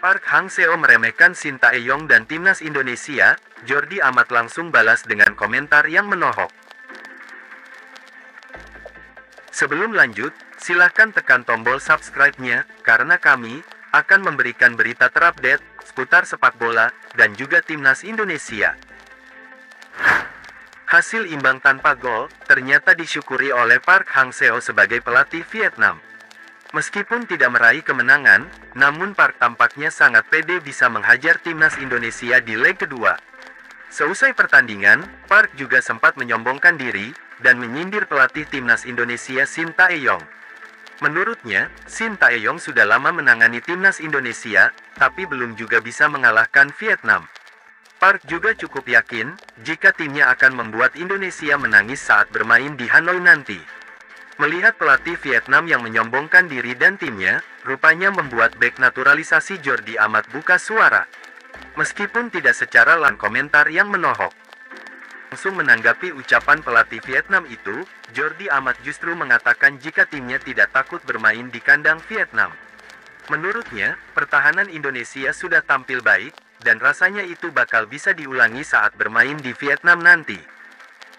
Park Hang-seo meremehkan Shin Tae-yong dan timnas Indonesia, Jordi Amat langsung balas dengan komentar yang menohok. Sebelum lanjut, silahkan tekan tombol subscribe-nya, karena kami akan memberikan berita terupdate seputar sepak bola dan juga timnas Indonesia. Hasil imbang tanpa gol ternyata disyukuri oleh Park Hang-seo sebagai pelatih Vietnam. Meskipun tidak meraih kemenangan, namun Park tampaknya sangat pede bisa menghajar timnas Indonesia di leg kedua. Seusai pertandingan, Park juga sempat menyombongkan diri dan menyindir pelatih timnas Indonesia Shin Tae-yong. Menurutnya, Shin Tae-yong sudah lama menangani timnas Indonesia, tapi belum juga bisa mengalahkan Vietnam. Park juga cukup yakin jika timnya akan membuat Indonesia menangis saat bermain di Hanoi nanti. Melihat pelatih Vietnam yang menyombongkan diri dan timnya, rupanya membuat bek naturalisasi Jordi Amat buka suara. Meskipun tidak secara langsung komentar yang menohok. Langsung menanggapi ucapan pelatih Vietnam itu, Jordi Amat justru mengatakan jika timnya tidak takut bermain di kandang Vietnam. Menurutnya, pertahanan Indonesia sudah tampil baik, dan rasanya itu bakal bisa diulangi saat bermain di Vietnam nanti.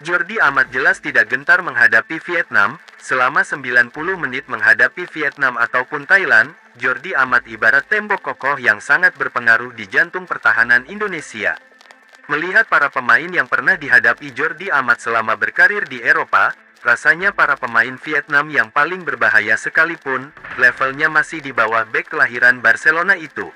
Jordi Amat jelas tidak gentar menghadapi Vietnam. Selama 90 menit menghadapi Vietnam ataupun Thailand, Jordi Amat ibarat tembok kokoh yang sangat berpengaruh di jantung pertahanan Indonesia. Melihat para pemain yang pernah dihadapi Jordi Amat selama berkarir di Eropa, rasanya para pemain Vietnam yang paling berbahaya sekalipun, levelnya masih di bawah bek kelahiran Barcelona itu.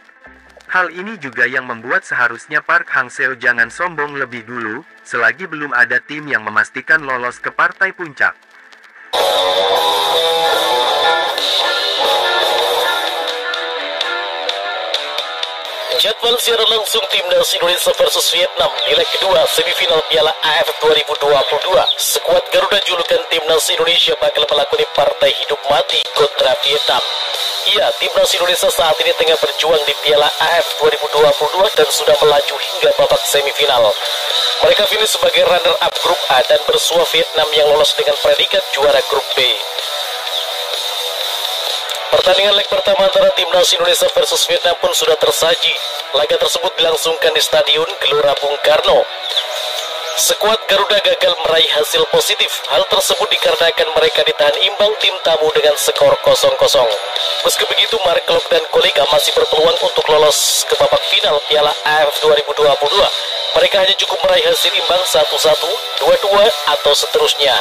Hal ini juga yang membuat seharusnya Park Hang-seo jangan sombong lebih dulu, selagi belum ada tim yang memastikan lolos ke partai puncak. Jadwal siaran langsung timnas Indonesia versus Vietnam di leg kedua semifinal Piala AFF 2022. Skuad Garuda julukan timnas Indonesia bakal melakoni partai hidup mati kontra Vietnam. Ya, timnas Indonesia saat ini tengah berjuang di Piala AFF 2022 dan sudah melaju hingga babak semifinal. Mereka finish sebagai runner-up grup A dan bersua Vietnam yang lolos dengan predikat juara grup B. Pertandingan leg pertama antara timnas Indonesia versus Vietnam pun sudah tersaji. Laga tersebut dilangsungkan di Stadion Gelora Bung Karno. Skuad Garuda gagal meraih hasil positif. Hal tersebut dikarenakan mereka ditahan imbang tim tamu dengan skor 0-0. Meski begitu, Mark Klok dan kolega masih berpeluang untuk lolos ke babak final Piala AFF 2022. Mereka hanya cukup meraih hasil imbang 1-1, 2-2, atau seterusnya.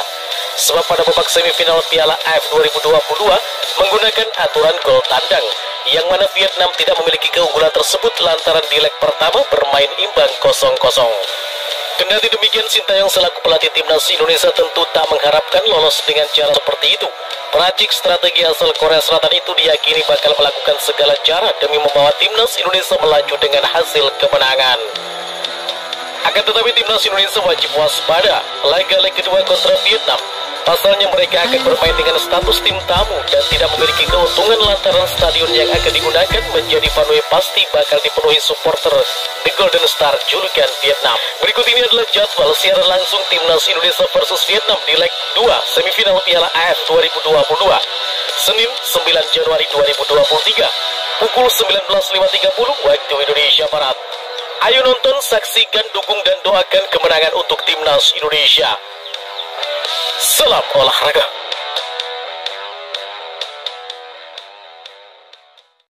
Sebab pada babak semifinal Piala AFF 2022 menggunakan aturan gol tandang, yang mana Vietnam tidak memiliki keunggulan tersebut lantaran di leg pertama bermain imbang 0-0. Kendati demikian, Shin Tae-yong selaku pelatih timnas Indonesia tentu tak mengharapkan lolos dengan cara seperti itu. Peracik strategi asal Korea Selatan itu diyakini bakal melakukan segala cara demi membawa timnas Indonesia melaju dengan hasil kemenangan. Akan tetapi timnas Indonesia wajib waspada laga leg kedua kontra Vietnam. Pasalnya mereka akan bermain dengan status tim tamu dan tidak memiliki keuntungan lantaran stadion yang akan digunakan menjadi venue pasti bakal dipenuhi supporter The Golden Star julukan Vietnam. Berikut ini adalah jadwal siaran langsung timnas Indonesia versus Vietnam di leg 2 semifinal Piala AFF 2022. Senin 9 Januari 2023 pukul 19.30 waktu Indonesia Barat. Ayo nonton, saksikan, dukung dan doakan kemenangan untuk timnas Indonesia. Salam olahraga.